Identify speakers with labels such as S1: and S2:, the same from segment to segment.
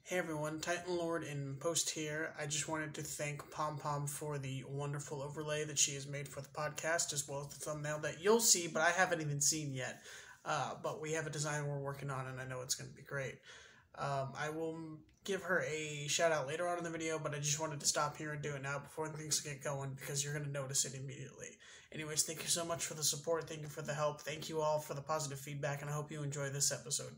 S1: Hey everyone, TitanLord in post here. I just wanted to thank Pom Pom for the wonderful overlay that she has made for the podcast, as well as the thumbnail that you'll see, but I haven't even seen yet. But we have a design we're working on, and I know it's going to be great. I will give her a shout out later on in the video, but I just wanted to stop here and do it now before things get going, because you're going to notice it immediately. Anyways, thank you so much for the support. Thank you for the help. Thank you all for the positive feedback, and I hope you enjoy this episode.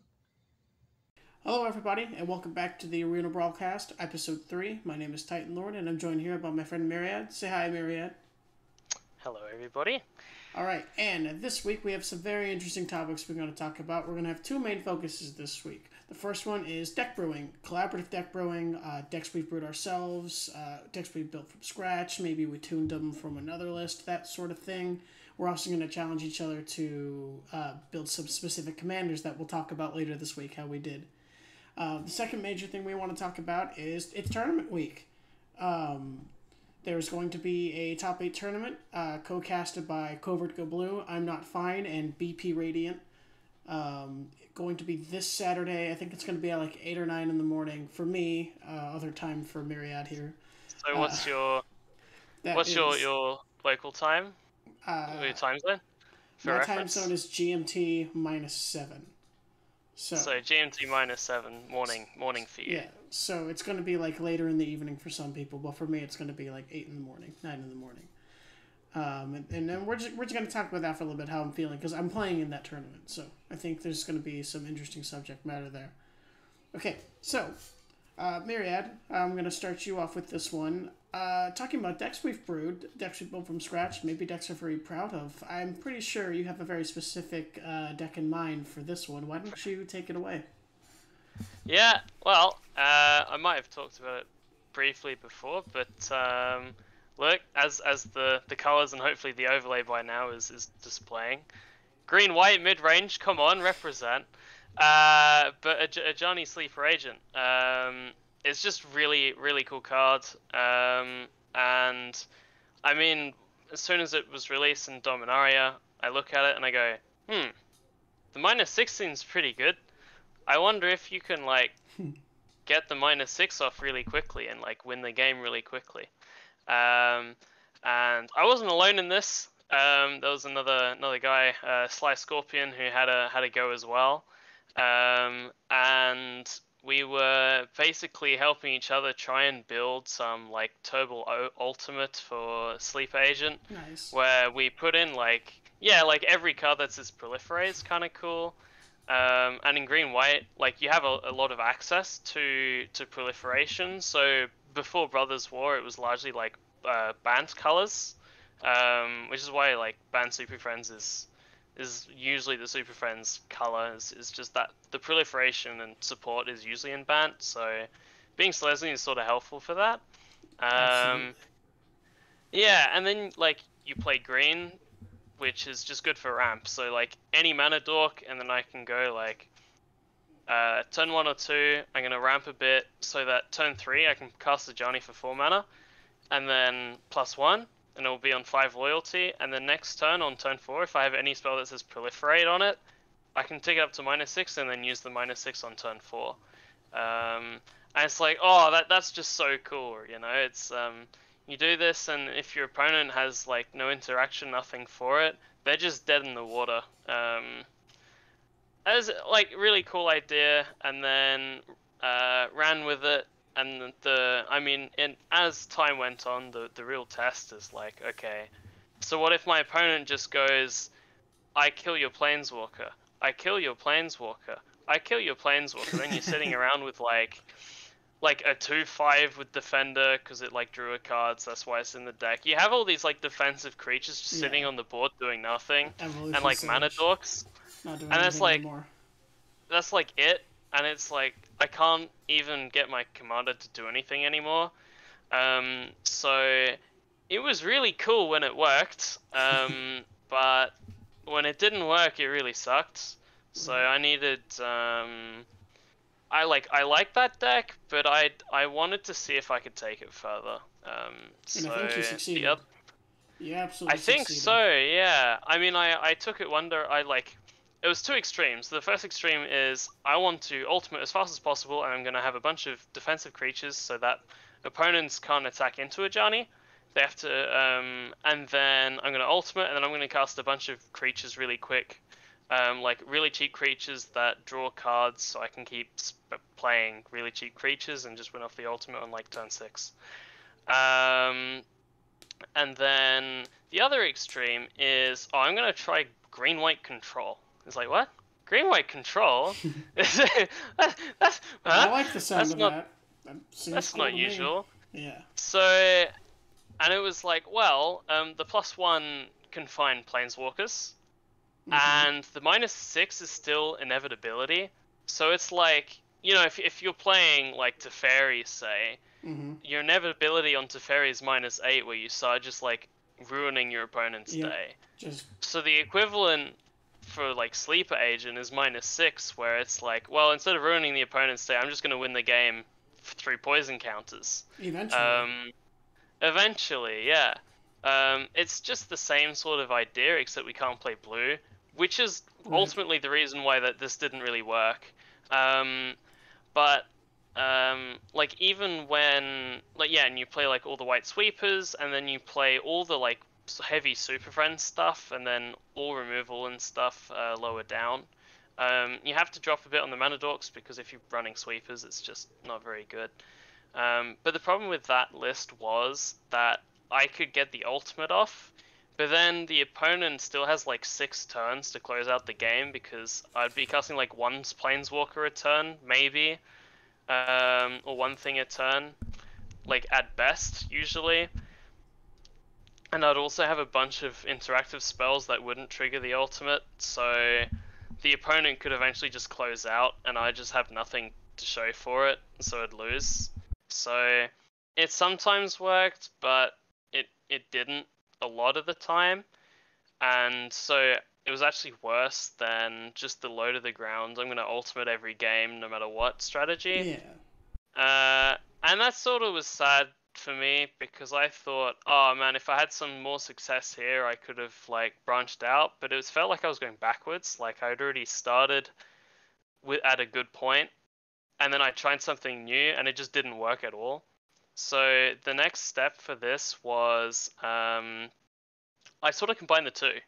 S1: Hello everybody, and welcome back to the Arena Brawl Cast, episode 3. My name is TitanLord, and I'm joined here by my friend Myriad. Say hi, Myriad.
S2: Hello everybody.
S1: Alright, and this week we have some very interesting topics we're going to talk about. We're going to have two main focuses this week. The first one is deck brewing, collaborative deck brewing, decks we've brewed ourselves, decks we've built from scratch, maybe we tuned them from another list, that sort of thing. We're also going to challenge each other to build some specific commanders that we'll talk about later this week, how we did. The second major thing we want to talk about is it's tournament week. There's going to be a top 8 tournament co-casted by Covert Go Blue, I'm Not Fine, and BP Radiant. Going to be this Saturday. I think it's going to be at like 8 or 9 in the morning for me. Other time for Myriad here.
S2: So what's your local time? Your time zone?
S1: My time zone is GMT -7. So
S2: GMT -7 morning for you.
S1: Yeah, so it's going to be like later in the evening for some people, but for me it's going to be like 8 in the morning, 9 in the morning. And then we're just going to talk about that for a little bit, how I'm feeling, because I'm playing in that tournament. So I think there's going to be some interesting subject matter there. Okay, so Myriad, I'm going to start you off with this one. Talking about decks we've brewed, decks we built from scratch, maybe decks we're very proud of. I'm pretty sure you have a very specific deck in mind for this one. Why don't you take it away?
S2: Yeah, well, I might have talked about it briefly before, but look, as the colours and hopefully the overlay by now is displaying. Green-white mid-range, come on, represent. But a Johnny Sleeper Agent. It's just really cool card, and I mean, as soon as it was released in Dominaria, I look at it and I go, the -6 seems pretty good. I wonder if you can like get the -6 off really quickly and like win the game really quickly. And I wasn't alone in this. There was another guy, Sly Scorpion, who had a go as well, and we were basically helping each other try and build some like Turbo Ultimate for Sleep Agent.
S1: Nice.
S2: Where we put in like every card that's his proliferate is kind of cool. And in green-white, like you have a lot of access to proliferation. So before Brothers War, it was largely like banned colors, which is why like banned Super Friends is usually the Super Friends color is just that the proliferation and support is usually in Bant, so being Selesny is sort of helpful for that. Yeah, and then like you play green, which is just good for ramp, so like any mana dork, and then I can go like turn 1 or 2, I'm gonna ramp a bit so that turn 3 I can cast the Johnny for 4 mana, and then +1. And it will be on 5 loyalty, and the next turn, on turn 4, if I have any spell that says proliferate on it, I can take it up to -6 and then use the -6 on turn 4. And it's like, oh, that's just so cool, you know. It's you do this, and if your opponent has like no interaction, nothing for it, they're just dead in the water. As like really cool idea, and then ran with it. And as time went on, the real test is like, okay, so what if my opponent just goes, I kill your Planeswalker, I kill your Planeswalker, I kill your Planeswalker, then you're sitting around with like a 2/5 with Defender, because it like drew a card, so that's why it's in the deck. You have all these like defensive creatures just sitting on the board doing nothing, and like mana dorks,
S1: and
S2: that's like, that's like it. And it's like, I can't even get my commander to do anything anymore. So it was really cool when it worked, but when it didn't work, it really sucked. So I needed, I like that deck, but I wanted to see if I could take it further.
S1: And I think you succeeded.
S2: Yep.
S1: You absolutely
S2: I think
S1: succeeded.
S2: so, yeah. I mean, I took it it was two extremes. The first extreme is I want to ultimate as fast as possible, and I'm going to have a bunch of defensive creatures so that opponents can't attack into Ajani. They have to, and then I'm going to ultimate, and then I'm going to cast a bunch of creatures really quick, like really cheap creatures that draw cards, so I can keep playing really cheap creatures and just win off the ultimate on like turn 6. And then the other extreme is, oh, I'm going to try green-white control. It's like, what? Green-white control? That's,
S1: I like the sound of
S2: not,
S1: that.
S2: That's not usual.
S1: Yeah.
S2: So, and it was like, well, the +1 can find planeswalkers, and the -6 is still inevitability. So it's like, you know, if you're playing like Teferi, say, your inevitability on Teferi is -8, where you start just like ruining your opponent's day. So the equivalent for like Sleeper Agent is -6, where it's like, well, instead of ruining the opponent's day, I'm just going to win the game through poison counters. Eventually, yeah. It's just the same sort of idea, except we can't play blue, which is ultimately the reason why that this didn't really work. Like even when, like, yeah, and you play like all the white sweepers, and then you play all the like heavy Super Friends stuff, and then all removal and stuff lower down. You have to drop a bit on the mana dorks, because if you're running sweepers, it's just not very good. But the problem with that list was that I could get the ultimate off, but then the opponent still has like 6 turns to close out the game, because I'd be casting like one planeswalker a turn, maybe, or one thing a turn, like at best, usually. And I'd also have a bunch of interactive spells that wouldn't trigger the ultimate, so the opponent could eventually just close out, and I just have nothing to show for it, so I'd lose. So it sometimes worked, but it didn't a lot of the time, and so it was actually worse than just the low to the ground, I'm going to ultimate every game no matter what strategy.
S1: Yeah.
S2: And that sort of was sad for me, because I thought, oh man, if I had some more success here, I could have like branched out, but it felt like I was going backwards. Like I'd already started at a good point, and then I tried something new, and it just didn't work at all. So the next step for this was I sort of combined the two.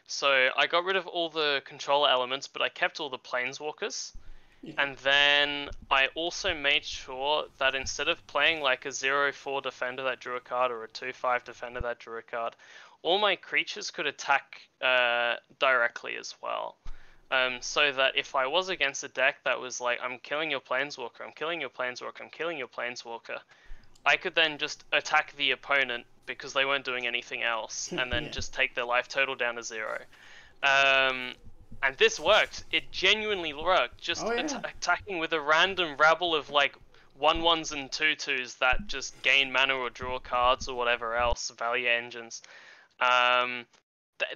S2: So I got rid of all the controller elements, but I kept all the planeswalkers. Yeah. And then I also made sure that instead of playing like a 0-4 defender that drew a card, or a 2-5 defender that drew a card, all my creatures could attack directly as well. So that if I was against a deck that was like, I'm killing your planeswalker, I'm killing your planeswalker, I'm killing your planeswalker, I could then just attack the opponent because they weren't doing anything else, and then just take their life total down to 0. And this worked. It genuinely worked. Just attacking with a random rabble of like 1/1s and 2/2s that just gain mana or draw cards or whatever else, value engines.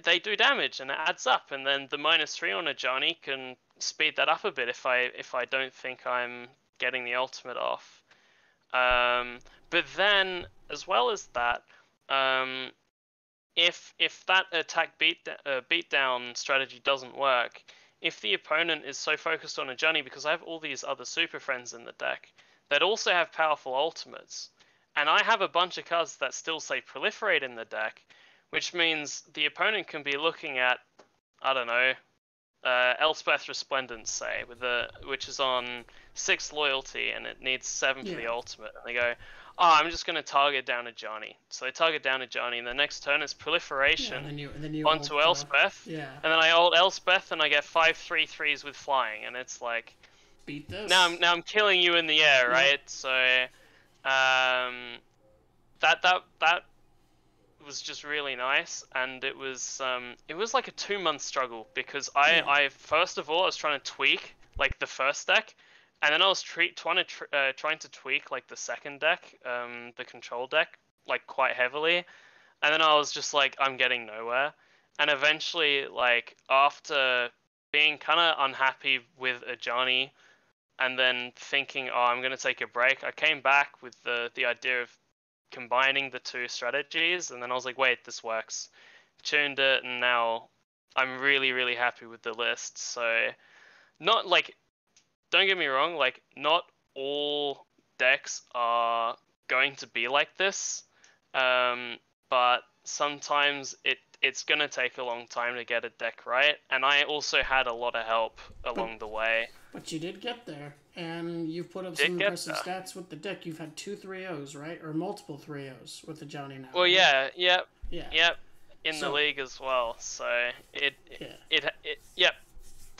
S2: They do damage, and it adds up. And then the -3 on a Johnny can speed that up a bit if I don't think I'm getting the ultimate off. But then, as well as that, if that attack beatdown strategy doesn't work, if the opponent is so focused on a Johnny, because I have all these other super friends in the deck that also have powerful ultimates, and I have a bunch of cards that still say proliferate in the deck, which means the opponent can be looking at, I don't know, Elspeth Resplendent, say, which is on 6 loyalty, and it needs 7 for the ultimate, and they go, oh, I'm just going to target down a Johnny. So they target down a Johnny, and the next turn is proliferation
S1: and then you
S2: onto Elspeth. And then I ult Elspeth, and I get 5 3/3s with flying, and it's like,
S1: beat this.
S2: Now I'm killing you in the air, right? So that was just really nice, and it was like a 2-month struggle, because I first of all I was trying to tweak like the first deck. And then I was trying to tweak like the second deck, the control deck, like quite heavily. And then I was just like, I'm getting nowhere. And eventually, like after being kind of unhappy with a Johnny, and then thinking, oh, I'm gonna take a break, I came back with the idea of combining the two strategies. And then I was like, wait, this works. Tuned it, and now I'm really, really happy with the list. So, not like, don't get me wrong, like, not all decks are going to be like this, but sometimes it's gonna take a long time to get a deck right, and I also had a lot of help
S1: But
S2: along the way.
S1: but you did get there, and you've put up
S2: Did
S1: some
S2: get
S1: impressive
S2: there.
S1: stats with the deck. You've had 2 3-0s, right? Or multiple 3-0s with the Johnny now,
S2: Well,
S1: right?
S2: yeah, yep,
S1: Yeah.
S2: yep, in the
S1: So,
S2: league as well. So
S1: yeah.
S2: yep,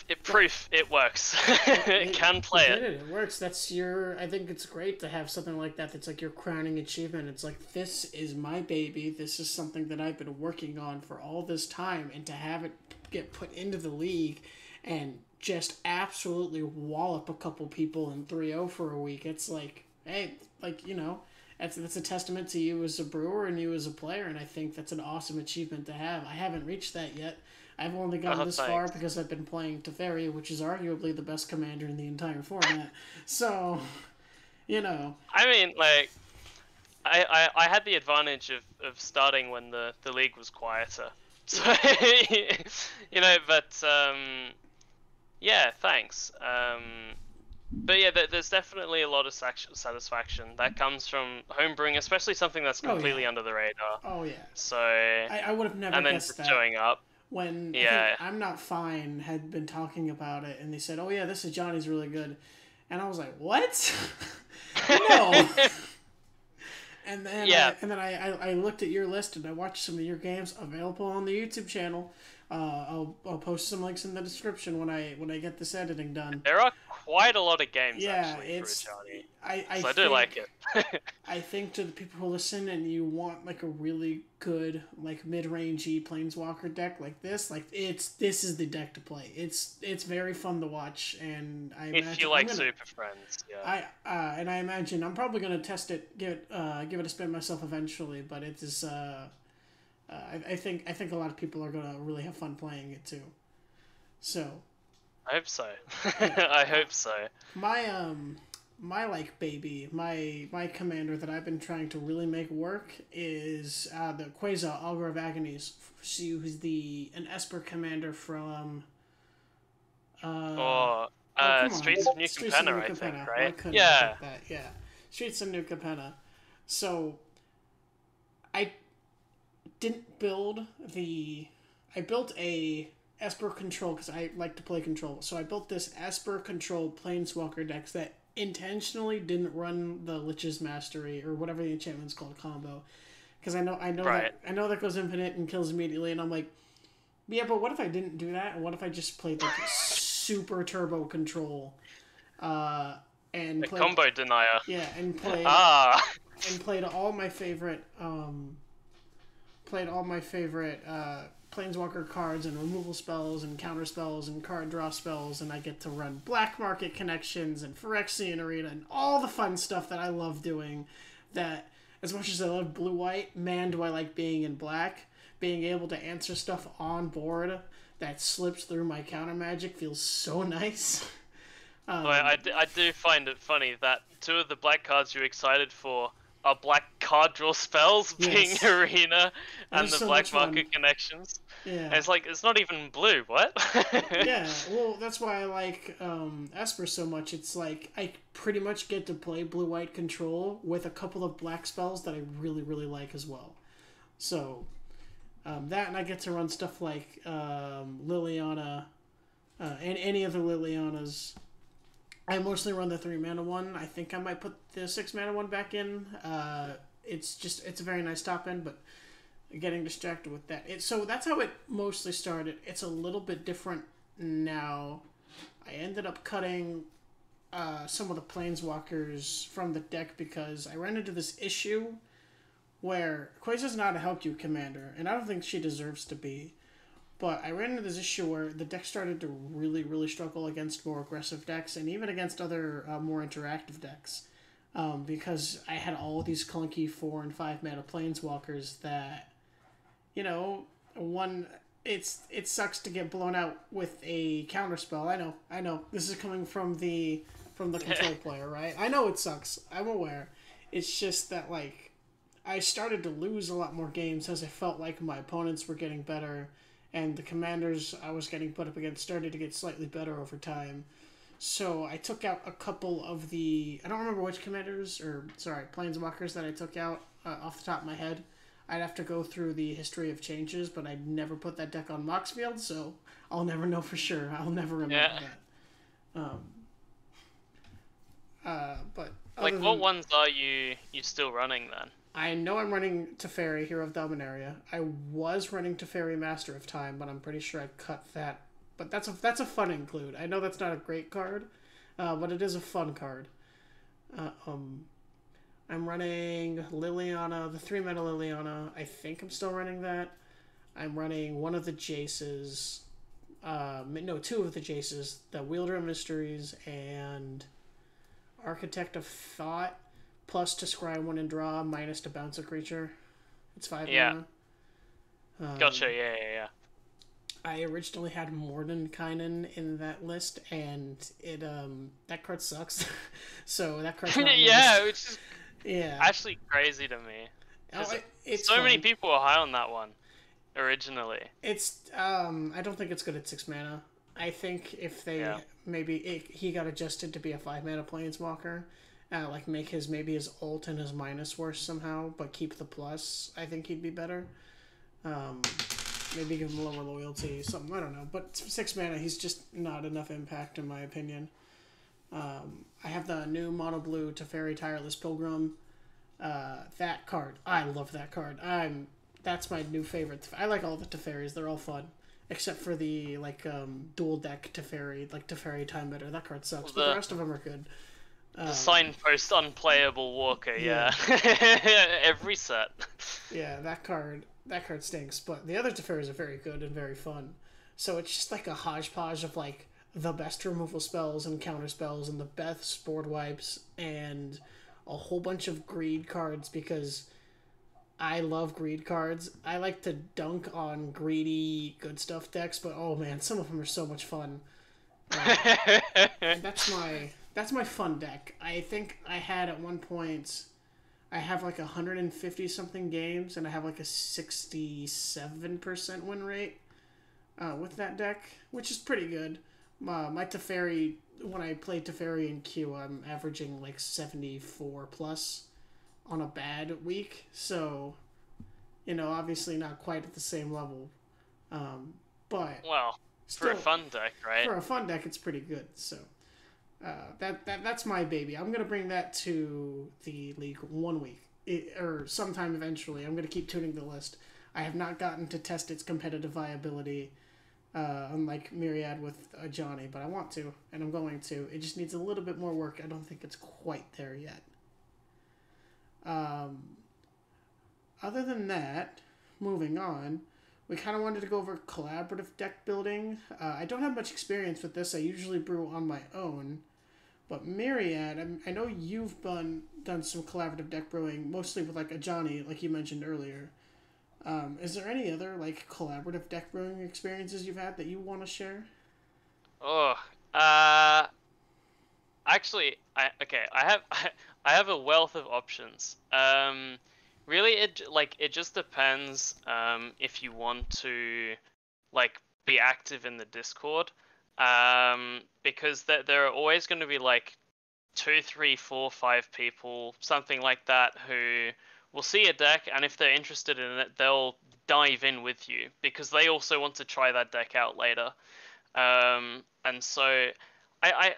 S2: it proof it works. It can
S1: You
S2: play
S1: did
S2: it.
S1: it. It works. That's your. I think it's great to have something like that. That's like your crowning achievement. It's like, this is my baby. This is something that I've been working on for all this time, and to have it get put into the league, and just absolutely wallop a couple people in 3-0 for a week. It's like, hey, like, that's a testament to you as a brewer and you as a player, and I think that's an awesome achievement to have. I haven't reached that yet. I've only gotten this far because I've been playing Teferi, which is arguably the best commander in the entire format. So,
S2: I mean, like, I had the advantage of starting when the league was quieter. So, but yeah, thanks. But yeah, there's definitely a lot of satisfaction that comes from homebrewing, especially something that's completely under the radar.
S1: Oh yeah.
S2: So
S1: I would have never
S2: and then
S1: guessed
S2: just
S1: that.
S2: showing up.
S1: When I
S2: Yeah.
S1: think I'm Not Fine had been talking about it, and they said, "Oh yeah, this is Johnny's really good," and I was like, "What? No." And then
S2: Yeah.
S1: I looked at your list and I watched some of your games available on the YouTube channel. I'll post some links in the description when I get this editing done.
S2: There are quite a lot of games
S1: Yeah,
S2: actually
S1: it's
S2: for a Johnny.
S1: I
S2: do like it.
S1: I think to the people who listen and you want like a really good like mid-rangey planeswalker deck like this this is the deck to play. It's very fun to watch, and I imagine
S2: if you like Super Friends, yeah.
S1: I imagine I'm probably gonna test it, give it a spin myself eventually, but it is I think a lot of people are gonna really have fun playing it too. So
S2: I hope so. I hope so.
S1: My like baby, my commander that I've been trying to really make work is the Quasar Augur of Agonies. Who's an Esper commander from
S2: Streets of New Capenna, I think, right?
S1: Yeah. Streets of New Capenna. So I didn't build I built a Esper control because I like to play control. So I built this Esper control planeswalker deck that intentionally didn't run the Lich's Mastery or whatever the enchantment's called combo, because I know that goes infinite and kills immediately, and I'm like, yeah, but what if I didn't do that? And what if I just played like super turbo control, and played,
S2: combo denier?
S1: Yeah, and played all my favorite planeswalker cards and removal spells and counter spells and card draw spells, and I get to run black market connections and Phyrexian Arena and all the fun stuff that I love doing. That, as much as I love blue-white, man, do I like being in black. Being able to answer stuff on board that slips through my counter magic feels so nice.
S2: I do find it funny that two of the black cards you're excited for are black card draw spells, being Arena and the black market connections.
S1: Yeah.
S2: And it's like, it's not even blue, what?
S1: Yeah, well, that's why I like Esper so much. It's like, I pretty much get to play blue-white control with a couple of black spells that I really, really like as well. So, that, and I get to run stuff like Liliana, and any of the Lilianas. I mostly run the 3-mana one. I think I might put the 6-mana one back in. It's a very nice top end, but getting distracted with that. So that's how it mostly started. It's a little bit different now. I ended up cutting some of the planeswalkers from the deck because I ran into this issue where Quasar's not a help you commander, and I don't think she deserves to be. But I ran into this issue where the deck started to really, really struggle against more aggressive decks and even against other more interactive decks. Because I had all these clunky 4 and 5 mana planeswalkers that, it sucks to get blown out with a counterspell. I know. This is coming from the control player, right? I know it sucks. I'm aware. It's just that, like, I started to lose a lot more games as I felt like my opponents were getting better. and the commanders I was getting put up against started to get slightly better over time. So I took out a couple of the, I don't remember which commanders, or sorry, planeswalkers that I took out off the top of my head. I'd have to go through the history of changes, but I'd never put that deck on Moxfield, so I'll never know for sure. I'll never remember that. But
S2: Like, what ones are you still running then?
S1: I know I'm running Teferi, Hero of Dominaria. I was running Teferi, Master of Time, but I'm pretty sure I cut that. But that's a fun include. I know that's not a great card, but it is a fun card. I'm running Liliana, the 3-mana Liliana. I think I'm still running that. I'm running one of the Jaces. No, two of the Jaces. The Wielder of Mysteries and Architect of Thought. Plus to scry 1 and draw, minus to bounce a creature. It's 5 mana.
S2: Gotcha, yeah.
S1: I originally had Mordenkainen in that list, and it that card sucks. So that card's not
S2: yeah, which is
S1: yeah
S2: actually crazy to me.
S1: It's
S2: so
S1: fun.
S2: many people were high on that one originally.
S1: It's I don't think it's good at 6 mana. I think if they he got adjusted to be a 5 mana planeswalker, like make his ult and his minus worse somehow, but keep the plus. I think he'd be better. Maybe give him lower loyalty, something, I don't know. But 6 mana, he's just not enough impact in my opinion. I have the new mono blue Teferi Tireless Pilgrim. That card, I love that card. That's my new favorite. I like all the Teferis; they're all fun, except for the dual deck Teferi, like Teferi Time Better. That card sucks, but the rest of them are good.
S2: The signpost unplayable walker, yeah. Every set.
S1: Yeah, that card stinks, but the other Teferis are very good and very fun. So it's just like a hodgepodge of like the best removal spells and counter spells and the best board wipes and a whole bunch of greed cards because I love greed cards. I like to dunk on greedy good stuff decks, but oh man, some of them are so much fun. That's my fun deck. I think I had at one point, I have like 150 something games, and I have like a 67% win rate with that deck, which is pretty good. My Teferi, when I played Teferi in Q, I'm averaging like 74 plus on a bad week. So, obviously not quite at the same level, but
S2: well, still, for a fun deck, right?
S1: For a fun deck, it's pretty good. So. That's my baby. I'm gonna bring that to the league 1 week, or sometime eventually. I'm gonna keep tuning the list. I have not gotten to test its competitive viability, unlike Myriad with Johnny, but I want to, and I'm going to. It just needs a little bit more work. I don't think it's quite there yet. Other than that, moving on. We kind of wanted to go over collaborative deck building. I don't have much experience with this. I usually brew on my own. But Myriad, I know you've done some collaborative deck brewing, mostly with like a Johnny, like you mentioned earlier. Is there any other like collaborative deck brewing experiences you've had that you want to share?
S2: Actually, I have a wealth of options. Really, it just depends if you want to like be active in the Discord, because there are always going to be like 2, 3, 4, 5 people, something like that, who will see a deck, and if they're interested in it, they'll dive in with you because they also want to try that deck out later. And so I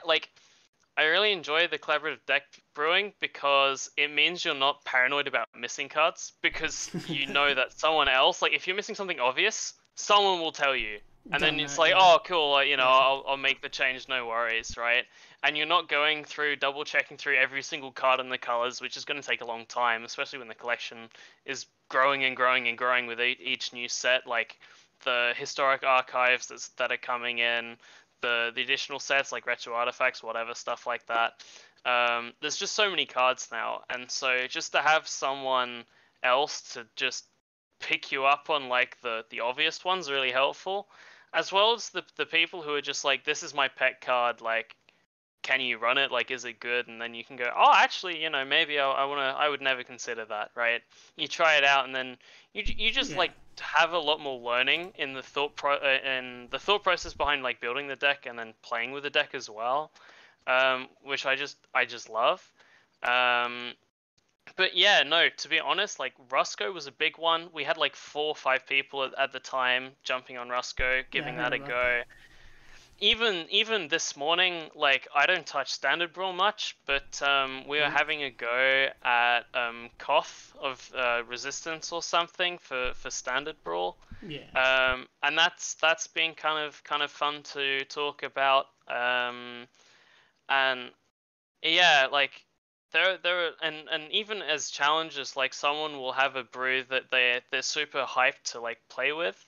S2: really enjoy the collaborative deck brewing because it means you're not paranoid about missing cards, because you know that someone else, like if you're missing something obvious, someone will tell you. And then it's like, oh, cool, I'll make the change, no worries, right? And you're not going through, double checking through every single card and the colors, which is going to take a long time, especially when the collection is growing and growing and growing with each new set, like the historic archives that are coming in, the additional sets like retro artifacts, whatever, stuff like that. There's just so many cards now, and so just to have someone else to just pick you up on like the obvious ones really helpful, as well as the people who are just like, this is my pet card, like can you run it? Like, is it good? And then you can go, oh, actually, maybe I would never consider that, right? You try it out, and then you just
S1: Yeah.
S2: like have a lot more learning in the thought process behind like building the deck and then playing with the deck as well, which I just love. Um, but yeah, no, to be honest, like Rusco was a big one. We had like 4 or 5 people at the time jumping on Rusco,
S1: Yeah, I
S2: giving
S1: heard
S2: that a
S1: about that.
S2: go. Even this morning, like I don't touch standard brawl much, but we were
S1: Nope.
S2: having a go at Koth of Resistance or something for standard brawl,
S1: Yeah.
S2: and that's been kind of fun to talk about. And yeah, like and even as challenges, like someone will have a brew that they're super hyped to like play with,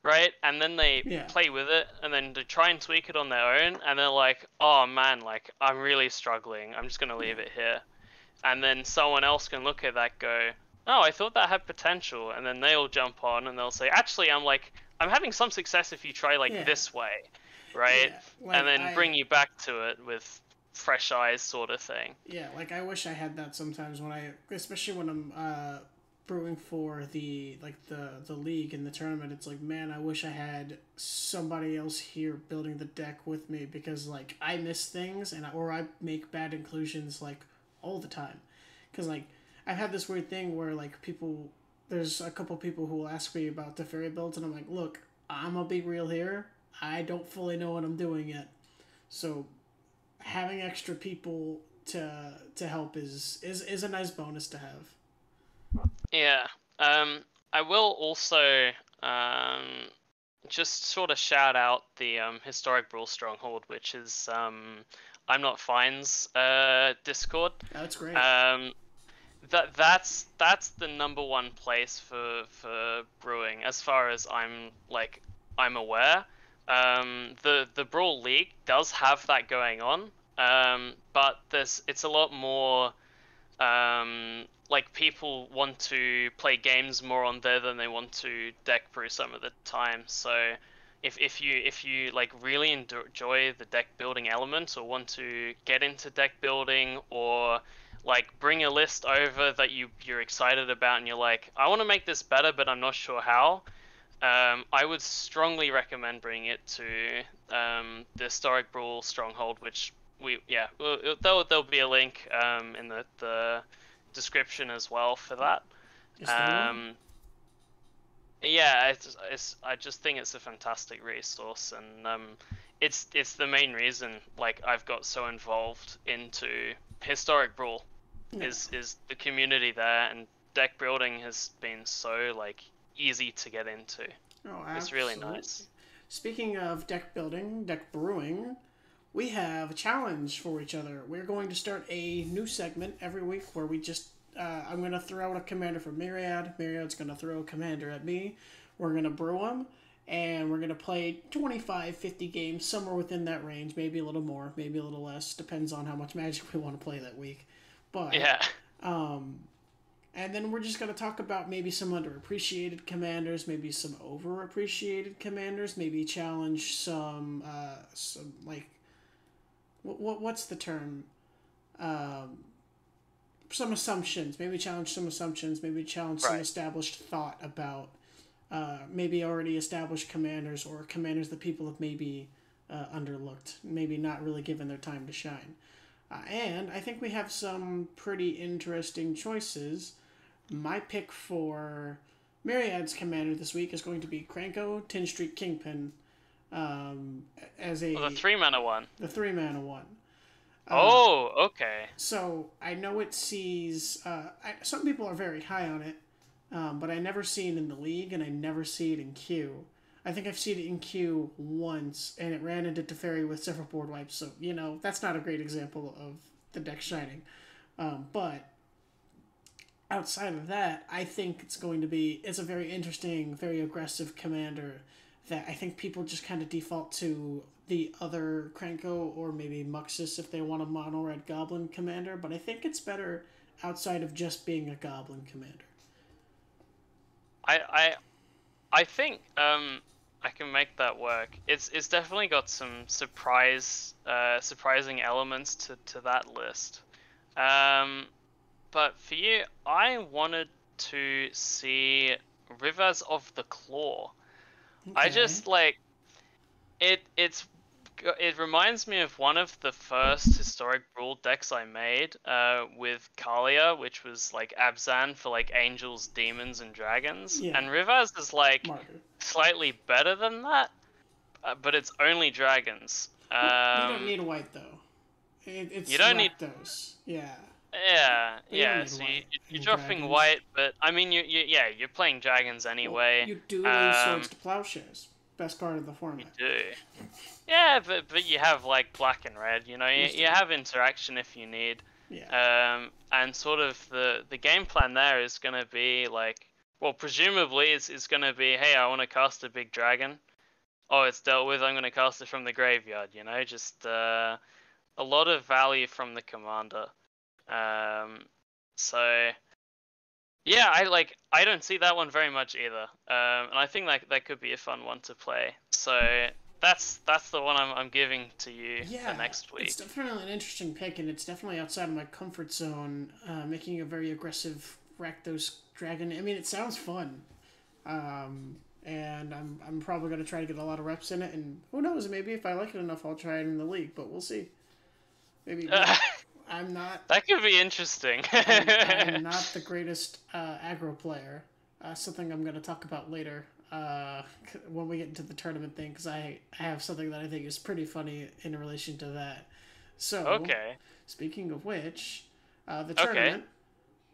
S2: right? And then they
S1: Yeah.
S2: play with it, and then they try and tweak it on their own, and they're like, "Oh man, like I'm really struggling. I'm just gonna
S1: Yeah.
S2: leave it here." And then someone else can look at that, go, "Oh, I thought that had potential," and then they'll jump on and they'll say, "Actually, I'm having some success if you try like
S1: Yeah.
S2: this way, right?"
S1: Yeah.
S2: And
S1: Like
S2: then bring you back to it with fresh eyes, sort of thing.
S1: yeah, like I wish I had that sometimes especially when I'm brewing for the league and the tournament. It's like, man, I wish I had somebody else here building the deck with me, because like I miss things or I make bad inclusions like all the time. Because like I've had this weird thing where like there's a couple people who will ask me about the fairy builds, and I'm like, look, I'm gonna be real here. I don't fully know what I'm doing yet. So having extra people to help is a nice bonus to have.
S2: Yeah. I will also um, just sort of shout out the Historic Brawl Stronghold, which is I'm Not Fine's Discord.
S1: That's great.
S2: That's the number one place for brewing, as far as I'm aware. The Brawl League does have that going on, but it's a lot more. Like people want to play games more on there than they want to deck brew some of the time. So if you like really enjoy the deck building element, or want to get into deck building, or like bring a list over that you're excited about and you're like, I want to make this better but I'm not sure how, I would strongly recommend bringing it to the Historic Brawl Stronghold, which there'll be a link in the description as well for that.
S1: Is there one?
S2: Um, yeah, I just think it's a fantastic resource, and it's the main reason like I've got so involved into Historic Brawl,
S1: Yeah.
S2: is the community there, and deck building has been so like easy to get into.
S1: Oh,
S2: It's really
S1: absolutely.
S2: nice.
S1: Speaking of deck building, deck brewing, we have a challenge for each other. We're going to start a new segment every week where we just I'm going to throw out a commander for Myriad. Myriad's going to throw a commander at me. We're going to brew them, and we're going to play 25, 50 games, somewhere within that range. Maybe a little more, maybe a little less. Depends on how much Magic we want to play that week. But
S2: Yeah.
S1: and then we're just going to talk about maybe some underappreciated commanders, maybe some overappreciated commanders, maybe challenge some like what's the term? Some assumptions. Maybe challenge some assumptions. Maybe challenge some
S2: Right.
S1: established thought about maybe already established commanders, or commanders that people have maybe underlooked, maybe not really given their time to shine. And I think we have some pretty interesting choices. My pick for Myriad's commander this week is going to be Kranko, Tin Streak Kingpin, as
S2: Well, the
S1: a
S2: 3-mana one.
S1: the 3-mana one.
S2: Oh, okay.
S1: So I know it sees. Some people are very high on it, but I never see it in the league, and I never see it in queue. I think I've seen it in queue once, and it ran into Teferi with several board wipes. So that's not a great example of the deck shining. But outside of that, I think it's a very interesting, very aggressive commander that I think people just kind of default to the other Krenko or maybe Muxus if they want a mono red goblin commander, but I think it's better outside of just being a goblin commander.
S2: I think make that work. It's definitely got some surprising elements to that list. But for you, I wanted to see Rivers of the Claw. I
S1: Okay.
S2: just like it. It reminds me of one of the first Historic Brawl decks I made, with Kalia, which was like Abzan for like angels, demons, and dragons.
S1: Yeah.
S2: And Rivers is like
S1: Martyr.
S2: slightly better than that, but it's only dragons.
S1: You don't need white though. It's
S2: You don't need.
S1: Rakdos. Yeah. But you don't
S2: Yeah.
S1: need
S2: So
S1: white
S2: you're
S1: in
S2: dropping
S1: dragons.
S2: white, but I mean, yeah, you're playing dragons
S1: Well,
S2: anyway.
S1: you do lose swords to plowshares. Best card of the
S2: You
S1: format.
S2: do. Yeah, but you have like black and red. You know, you have interaction if you need.
S1: Yeah.
S2: And sort of the game plan there is gonna be like, well, presumably it's gonna be, hey, I want to cast a big dragon. Oh, it's dealt with. I'm gonna cast it from the graveyard. You know, just a lot of value from the commander. So yeah, I don't see that one very much either. And I think that could be a fun one to play. So that's the one I'm giving to you for
S1: Yeah,
S2: next
S1: it's
S2: week.
S1: definitely an interesting pick, and it's definitely outside of my comfort zone. Making a very aggressive Rakdos dragon. I mean, it sounds fun, and I'm probably gonna try to get a lot of reps in it. And who knows? Maybe if I like it enough, I'll try it in the league. But we'll see. Maybe I'm not.
S2: That could be interesting.
S1: I'm not the greatest aggro player. Something I'm going to talk about later when we get into the tournament thing, because I have something that I think is pretty funny in relation to that. So,
S2: Okay.
S1: speaking of which, the
S2: Okay.
S1: tournament,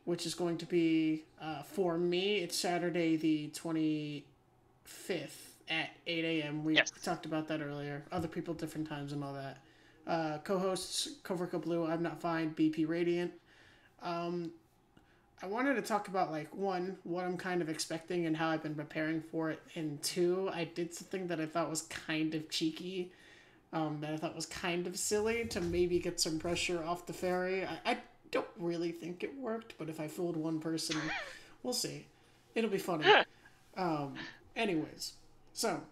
S1: which is going to be, for me, it's Saturday the 25th at 8 a.m. We
S2: Yes.
S1: talked about that earlier. Other people, different times and all that. Co-hosts Coverco Blue, I'm Not Fine, BP Radiant. I wanted to talk about, like, one, what I'm kind of expecting and how I've been preparing for it, and two, I did something that I thought was kind of cheeky, that I thought was kind of silly to maybe get some pressure off the fairy. I don't really think it worked, but if I fooled one person, we'll see. It'll be funny. Anyways, so,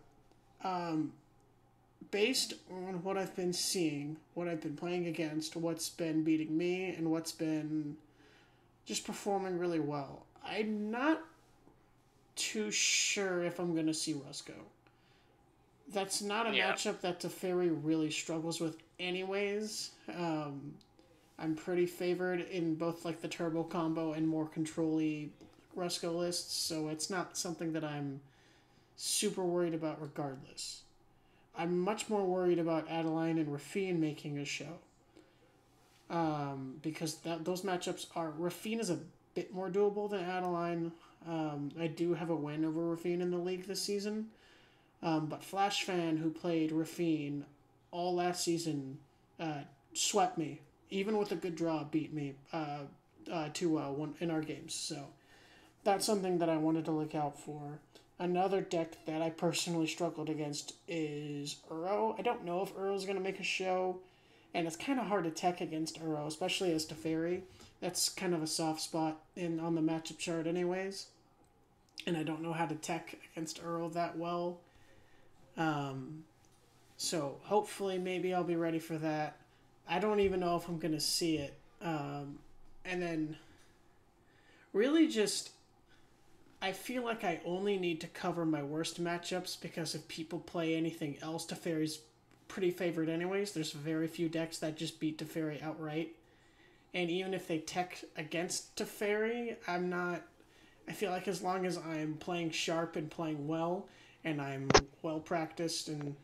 S1: based on what I've been seeing, what I've been playing against, what's been beating me, and what's been just performing really well, I'm not too sure if I'm going to see Rusco. That's not a matchup that Teferi really struggles with anyways. I'm pretty favored in both like the turbo combo and more control-y Rusco lists, so it's not something that I'm super worried about regardless. I'm much more worried about Adeline and Rafine making a show. Because those matchups are... Rafine is a bit more doable than Adeline. I do have a win over Rafine in the league this season. But Flash Fan, who played Rafine all last season, swept me. Even with a good draw, beat me 2-1 in our games. So that's something that I wanted to look out for. Another deck that I personally struggled against is Uro. I don't know if Uro's going to make a show, and it's kind of hard to tech against Uro, especially as Teferi. That's kind of a soft spot on the matchup chart anyways, and I don't know how to tech against Uro that well. So hopefully maybe I'll be ready for that. I don't even know if I'm going to see it. And then really just... I feel like I only need to cover my worst matchups, because if people play anything else, Teferi's pretty favored anyways. There's very few decks that just beat Teferi outright. And even if they tech against Teferi, I feel like as long as I'm playing sharp and playing well, and I'm well practiced and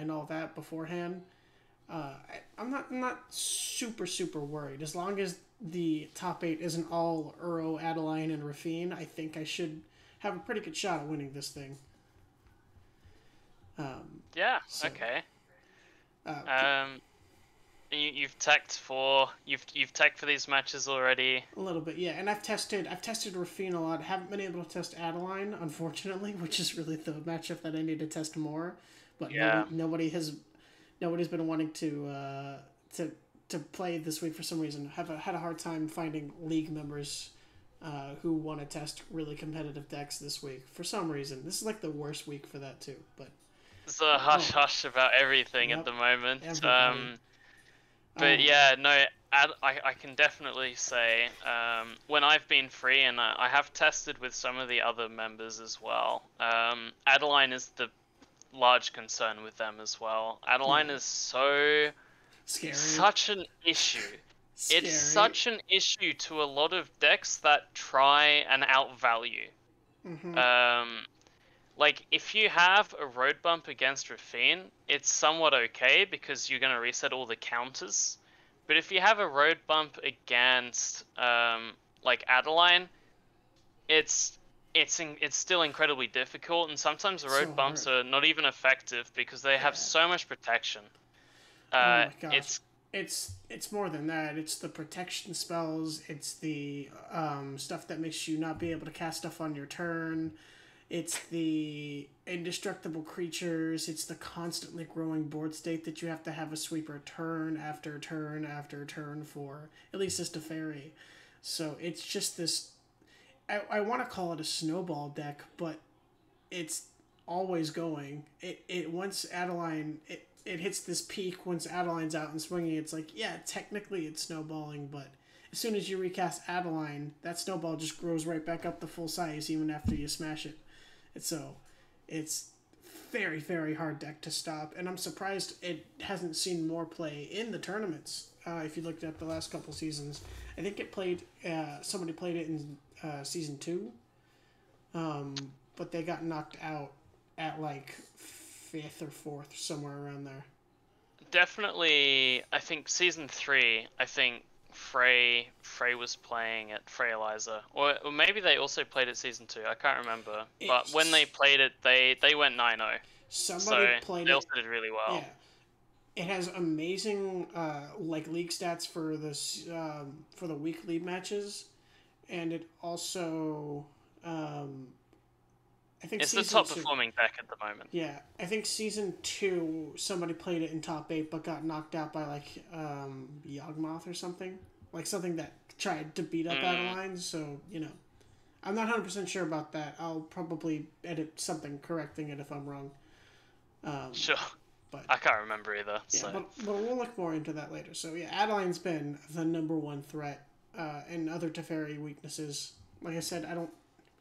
S1: all that beforehand, I'm not super worried. As long as the top 8 isn't all Uro, Adeline, and Rafine, I think I should have a pretty good shot at winning this thing.
S2: Yeah.
S1: So,
S2: Okay. You've teched for these matches already.
S1: A little bit, yeah. And I've tested Rafine a lot. Haven't been able to test Adeline, unfortunately, which is really the matchup that I need to test more. But
S2: Yeah.
S1: nobody's been wanting to play this week for some reason. Had a hard time finding league members who want to test really competitive decks this week for some reason. This is like the worst week for that too. But
S2: It's a hush hush about everything at
S1: yep,
S2: the moment.
S1: everybody.
S2: But yeah, no, I can definitely say when I've been free, and I have tested with some of the other members as well. Adeline is the large concern with them as well. Adeline is so
S1: scary.
S2: such an issue.
S1: Scary.
S2: It's such an issue to a lot of decks that try and outvalue. Like, if you have a road bump against Rafine, it's somewhat okay because you're going to reset all the counters. But if you have a road bump against, like, Adeline, it's still incredibly difficult, and sometimes the road bumps are not even effective because they have so much protection.
S1: Oh my gosh. It's more than that. It's the protection spells. It's the stuff that makes you not be able to cast stuff on your turn. It's the indestructible creatures. It's the constantly growing board state that you have to have a sweeper turn after turn after turn for, at least as Teferi. So it's just this... I want to call it a snowball deck, but it's always going. It once Adeline... It hits this peak once Adeline's out and swinging. It's like, yeah, technically it's snowballing, but as soon as you recast Adeline, that snowball just grows right back up to full size even after you smash it. So it's very, very hard deck to stop, and I'm surprised it hasn't seen more play in the tournaments. If you looked at the last couple seasons, I think it played. Somebody played it in season 2, but they got knocked out at like 5th or 4th, somewhere around there.
S2: Definitely, I think season 3. I think Frey was playing at Frey Eliza, or maybe they also played it season 2. I can't remember. But when they played it, they went 9-0.
S1: Somebody played it.
S2: They also did really well.
S1: Yeah, it has amazing like league stats for this for the weekly matches, and it also I think
S2: it's the top performing deck at the moment.
S1: Yeah, I think season 2 somebody played it in top 8 but got knocked out by like Yawgmoth or something. Like something that tried to beat up Adeline, so, you know. I'm not 100% sure about that. I'll probably edit something correcting it if I'm wrong.
S2: Sure. But I can't remember either.
S1: Yeah,
S2: so.
S1: but we'll look more into that later. So yeah, Adeline's been the #1 threat, and other Teferi weaknesses. Like I said, I don't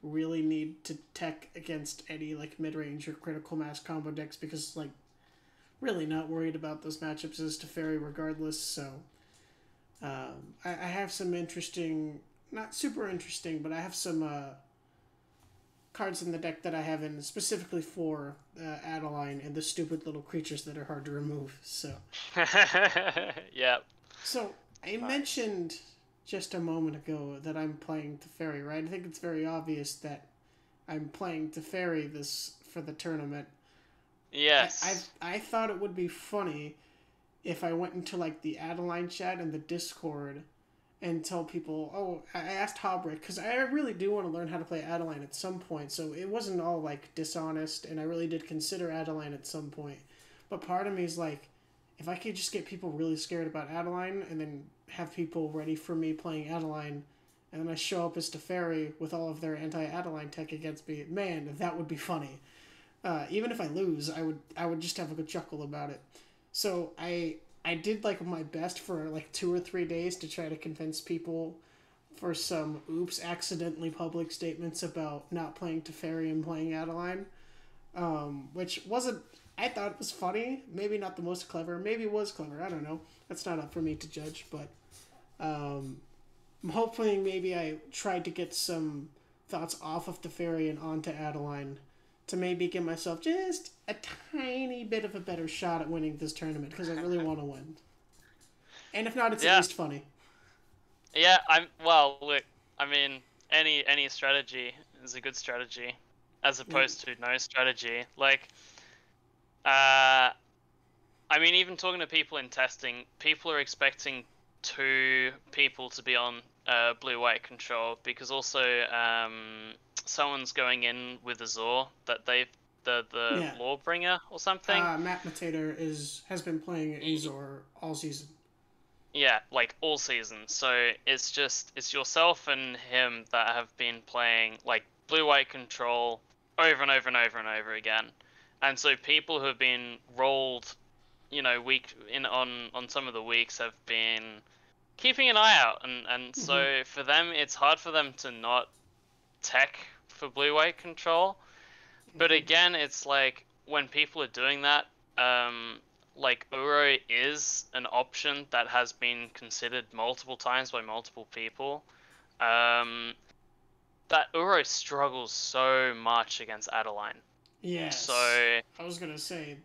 S1: really need to tech against any like mid-range or critical mass combo decks because like really not worried about those matchups as Teferi regardless. So I have some interesting, not super interesting, but I have some cards in the deck that I have in specifically for Adeline and the stupid little creatures that are hard to remove. So
S2: yeah.
S1: So I mentioned just a moment ago that I'm playing Teferi, right? I think it's very obvious that I'm playing Teferi this for the tournament.
S2: Yes.
S1: I thought it would be funny if I went into like the Adeline chat and the Discord and tell people, oh, I asked Hobrick, because I really do want to learn how to play Adeline at some point, so it wasn't all like dishonest, and I really did consider Adeline at some point. But part of me is like, if I could just get people really scared about Adeline and then have people ready for me playing Adeline, and then I show up as Teferi with all of their anti-Adeline tech against me, man, that would be funny. Even if I lose, I would just have a good chuckle about it. So I did like my best for like 2 or 3 days to try to convince people for some accidentally public statements about not playing Teferi and playing Adeline, which wasn't. I thought it was funny. Maybe not the most clever. Maybe it was clever. I don't know. That's not up for me to judge. But I'm hoping maybe I tried to get some thoughts off of Teferi and onto Adeline to maybe give myself just a tiny bit of a better shot at winning this tournament because I really want to win. And if not, it's at least funny.
S2: Yeah, look, I mean, any strategy is a good strategy as opposed to no strategy. Like, I mean, even talking to people in testing, people are expecting 2 people to be on blue-white control because also someone's going in with Azor that they've the Lawbringer or something.
S1: Matt Matator has been playing Azor all season.
S2: Yeah, like all season. So it's yourself and him that have been playing like blue white control over and over and over and over again. And so people who have been rolled, week in on some of the weeks have been keeping an eye out, and so for them it's hard for them to not tech for blue white control. But again, it's like when people are doing that, like Uro is an option that has been considered multiple times by multiple people. That Uro struggles so much against Adeline.
S1: Yes.
S2: So
S1: I was gonna say.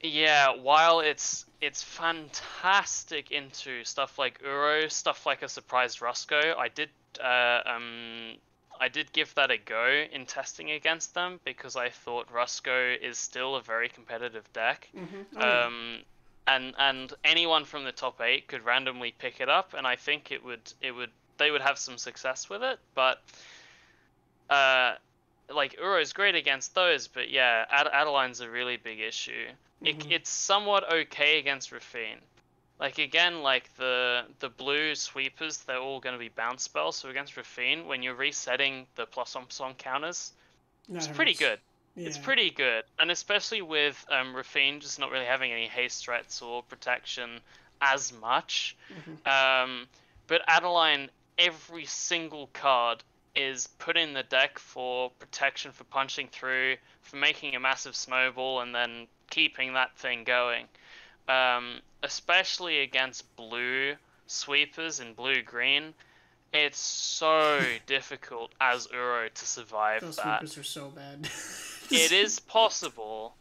S2: yeah, while it's fantastic into stuff like Uro, stuff like a surprised Roscoe, I did give that a go in testing against them because I thought Roscoe is still a very competitive deck.
S1: Mm-hmm. Oh,
S2: And anyone from the top 8 could randomly pick it up, and I think they would have some success with it. But like Uro's great against those, but yeah, Adeline's a really big issue. It's somewhat okay against Rafine. Like again, like the blue sweepers, they're all going to be bounce spells. So against Rafine, when you're resetting the plus on counters, it's pretty good. Yeah. It's pretty good, and especially with Rafine just not really having any haste threats or protection as much. But Adeline, every single card is put in the deck for protection, for punching through, for making a massive snowball, and then keeping that thing going. Especially against blue sweepers and blue-green, it's so difficult as Uro to survive
S1: those
S2: that.
S1: sweepers are so bad.
S2: It is possible,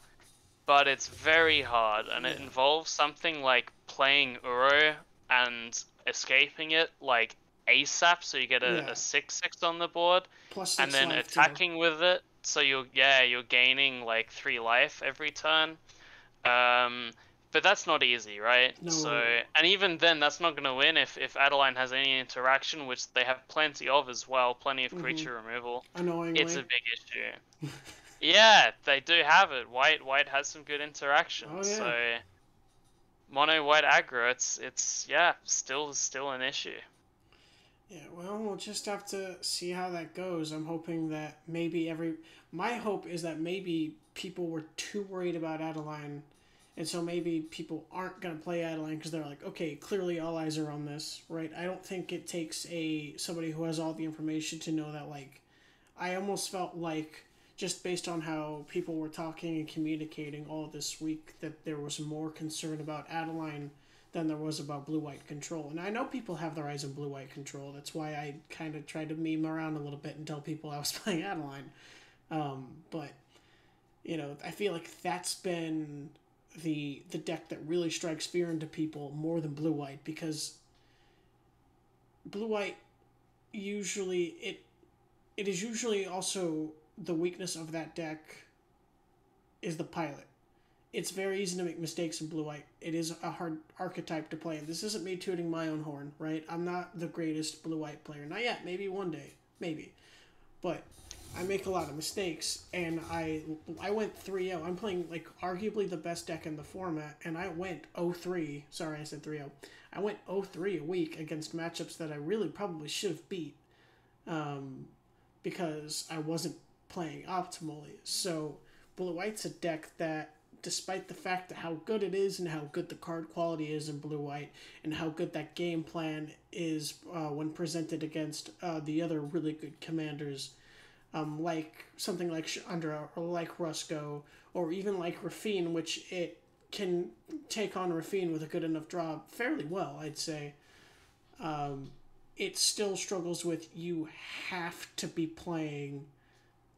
S2: but it's very hard, and it involves something like playing Uro and escaping it like ASAP, so you get a 6/6 on the board,
S1: Plus
S2: and then attacking with it, so you're gaining like 3 life every turn. But that's not easy, right?
S1: No.
S2: So, and even then, that's not going to win if Adeline has any interaction, which they have plenty of as well, plenty of creature removal.
S1: Annoyingly.
S2: It's a big issue. Yeah, they do have it. White has some good interactions.
S1: Oh, yeah.
S2: So mono white aggro, it's still an issue.
S1: Yeah, well, we'll just have to see how that goes. I'm hoping that my hope is that maybe people were too worried about Adeline, and so maybe people aren't going to play Adeline because they're like, okay, clearly all eyes are on this, right? I don't think it takes somebody who has all the information to know that, like, I almost felt like, just based on how people were talking and communicating all this week, that there was more concern about Adeline than there was about blue-white control. And I know people have their eyes on blue-white control. That's why I kind of tried to meme around a little bit and tell people I was playing Adeline. But, I feel like that's been the deck that really strikes fear into people more than blue-white, because blue-white usually, it is usually also the weakness of that deck is the pilot. It's very easy to make mistakes in blue-white. It is a hard archetype to play. This isn't me tooting my own horn, right? I'm not the greatest blue-white player. Not yet. Maybe one day. Maybe. But I make a lot of mistakes, and I went 3-0. I'm playing, like, arguably the best deck in the format, and I went 0-3. Sorry, I said 3-0. I went 0-3 a week against matchups that I really probably should have beat, because I wasn't playing optimally. So blue-white's a deck that, despite the fact that how good it is and how good the card quality is in blue-white and how good that game plan is when presented against the other really good commanders, like something like Chandra or like Rusco or even like Rafine, which it can take on Rafine with a good enough draw fairly well, I'd say. It still struggles with, you have to be playing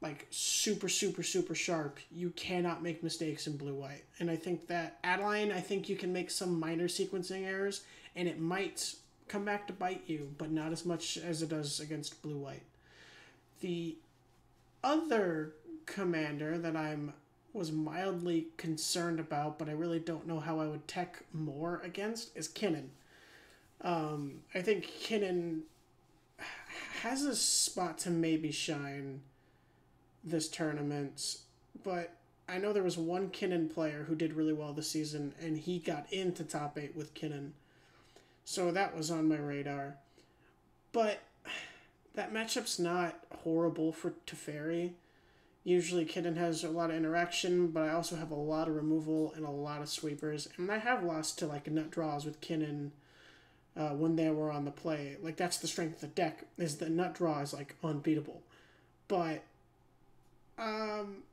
S1: like super, super, super sharp. You cannot make mistakes in blue-white. And I think that Adeline, I think you can make some minor sequencing errors, and it might come back to bite you, but not as much as it does against blue-white. The other commander that was mildly concerned about, but I really don't know how I would tech more against, is Kinnan. I think Kinnan has a spot to maybe shine this tournament, but I know there was one Kinnan player who did really well this season, and he got into top 8 with Kinnan. So that was on my radar. But that matchup's not horrible for Teferi. Usually Kitten has a lot of interaction, but I also have a lot of removal and a lot of sweepers. And I have lost to like nut draws with Kitten when they were on the play. Like that's the strength of the deck, is the nut draw is like unbeatable. But I'm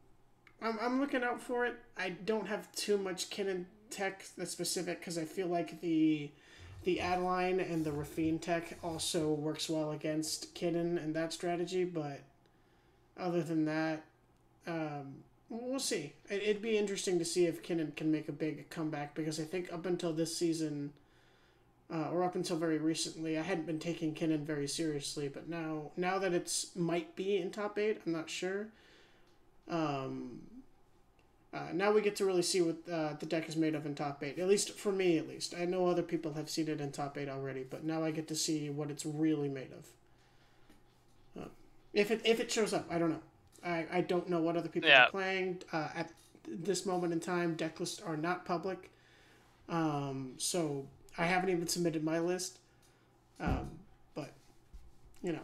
S1: looking out for it. I don't have too much Kitten tech that's specific because I feel like the Adeline and the Rafine tech also works well against Kitten and that strategy, but other than that, we'll see. It'd be interesting to see if Kitten can make a big comeback, because I think up until this season, or up until very recently, I hadn't been taking Kitten very seriously, but now that it's might be in top 8, I'm not sure. Now we get to really see what the deck is made of in top 8. At least for me, at least. I know other people have seen it in top 8 already, but now I get to see what it's really made of. If it shows up, I don't know. I don't know what other people are playing. At this moment in time, deck lists are not public. So I haven't even submitted my list. But, you know.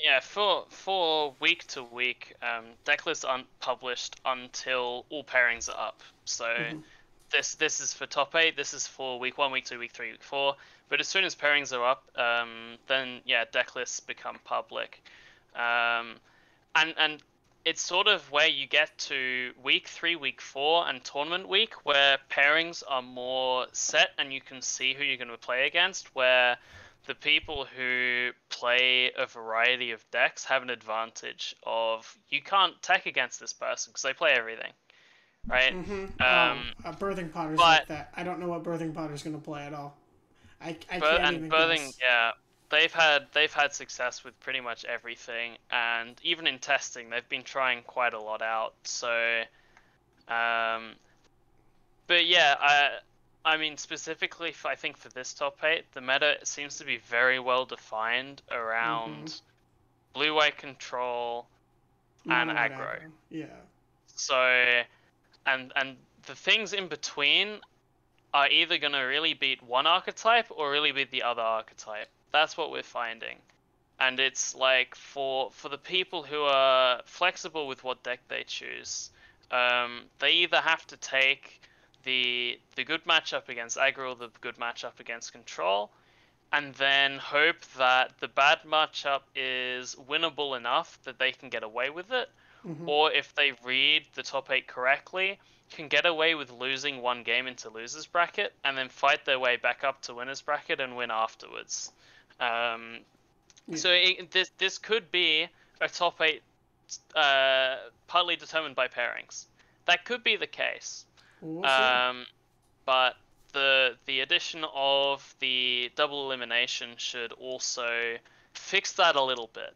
S2: Yeah, for week to week, deck lists aren't published until all pairings are up. So this is for top 8, this is for week 1, week 2, week 3, week 4. But as soon as pairings are up, then yeah, deck lists become public. And it's sort of where you get to week 3, week 4, and tournament week, where pairings are more set and you can see who you're going to play against, where the people who play a variety of decks have an advantage of, you can't tech against this person because they play everything, right?
S1: Birthing Potter's like that. I don't know what Birthing Potter's going to play at all. I can't even guess.
S2: Yeah, they've had success with pretty much everything, and even in testing, they've been trying quite a lot out. So, but yeah, I mean, specifically, I think for this top 8, the meta seems to be very well defined around blue-white control and aggro.
S1: Yeah.
S2: So, and the things in between are either going to really beat one archetype or really beat the other archetype. That's what we're finding. And it's like, for the people who are flexible with what deck they choose, they either have to take the good matchup against aggro or the good matchup against control, and then hope that the bad matchup is winnable enough that they can get away with it, or if they read the top 8 correctly, can get away with losing one game into losers bracket and then fight their way back up to winners bracket and win afterwards. So this could be a top 8 partly determined by pairings. That could be the case. But the addition of the double elimination should also fix that a little bit.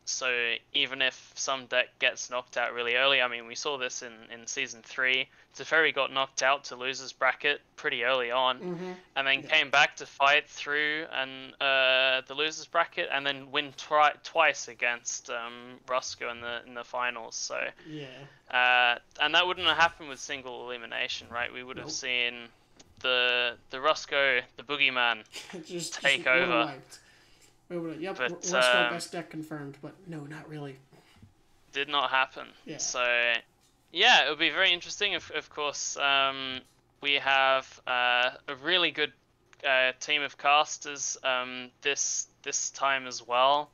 S2: So even if some deck gets knocked out really early, I mean, we saw this in Season 3. Teferi got knocked out to losers bracket pretty early on, and then came back to fight through and the losers bracket, and then win twice against Rusko in the finals. So and that wouldn't have happened with single elimination, right? We would have seen the Rusko, the boogeyman, take over.
S1: Yep, Rusko best deck confirmed, but no, not really.
S2: Did not happen.
S1: Yeah.
S2: So, yeah, it would be very interesting. Of course, we have a really good team of casters this time as well.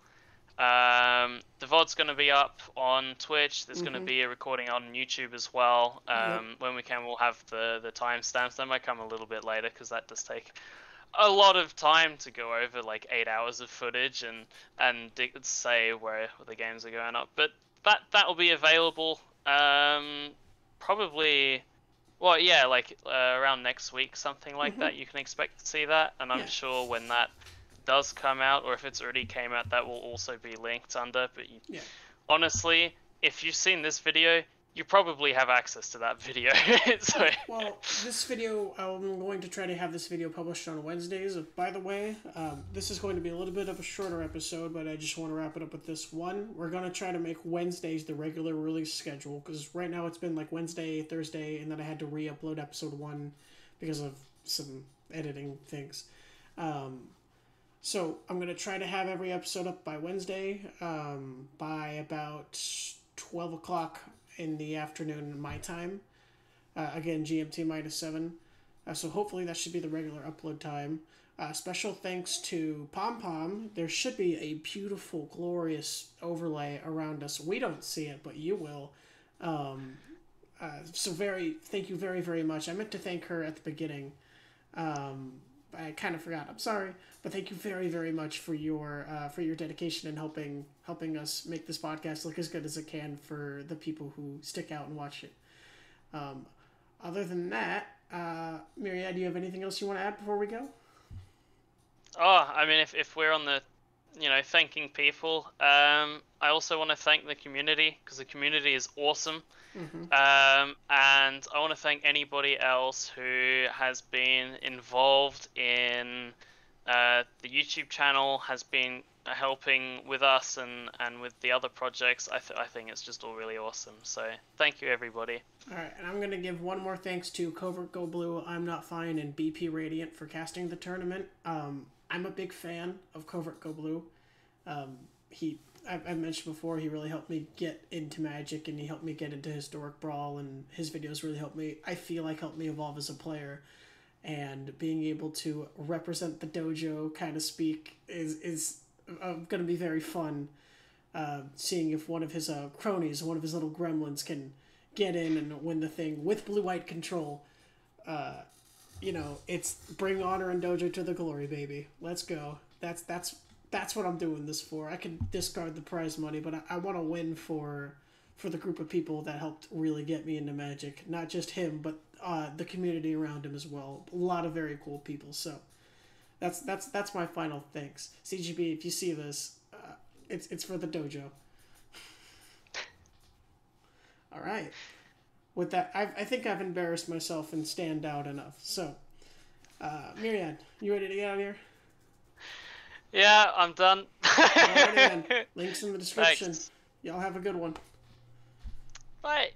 S2: The VOD's going to be up on Twitch. There's going to be a recording on YouTube as well. When we can, we'll have the timestamps. That might come a little bit later because that does take a lot of time to go over, like 8 hours of footage and say where the games are going up. But that will be available probably, well, yeah, like around next week, something like that. You can expect to see that, and I'm sure when that does come out, or if it's already came out, that will also be linked under. But honestly, if you've seen this video, you probably have access to that video. So,
S1: well, this video, I'm going to try to have this video published on Wednesdays. By the way, this is going to be a little bit of a shorter episode, but I just want to wrap it up with this one. We're going to try to make Wednesdays the regular release schedule, because right now it's been like Wednesday, Thursday, and then I had to re-upload episode 1 because of some editing things. So I'm gonna try to have every episode up by Wednesday, by about 12 o'clock in the afternoon my time. Again, GMT -7. So hopefully that should be the regular upload time. Special thanks to Pom Pom. There should be a beautiful, glorious overlay around us. We don't see it, but you will. So thank you very, very much. I meant to thank her at the beginning. I kind of forgot. I'm sorry, but thank you very, very much for your dedication and helping us make this podcast look as good as it can for the people who stick out and watch it. Other than that, Myriad, do you have anything else you want to add before we go?
S2: Oh, I mean, if we're on the, thanking people, I also want to thank the community, because the community is awesome.
S1: Mm-hmm.
S2: And I want to thank anybody else who has been involved in the YouTube channel, has been helping with us and with the other projects. I think it's just all really awesome. So thank you, everybody.
S1: All right, and I'm going to give one more thanks to Covert Go Blue, I'm Not Fine, and BP Radiant for casting the tournament. I'm a big fan of Covert Go Blue. I mentioned before, he really helped me get into Magic, and he helped me get into Historic Brawl, and his videos really helped me evolve as a player. And being able to represent the dojo, kind of speak, is going to be very fun. Seeing if one of his cronies, one of his little gremlins, can get in and win the thing with blue-white control. It's bring honor and dojo to the glory, baby. Let's go. That's what I'm doing this for. I can discard the prize money, but I want to win for the group of people that helped really get me into Magic. Not just him, but the community around him as well. A lot of very cool people. So that's my final thanks. CGB, if you see this, it's for the dojo. All right. With that, I think I've embarrassed myself and stand out enough. So, Myriad, you ready to get out of here?
S2: Yeah, I'm done.
S1: Alrighty then. Links in the description.
S2: Thanks.
S1: Y'all have a good one.
S2: Bye.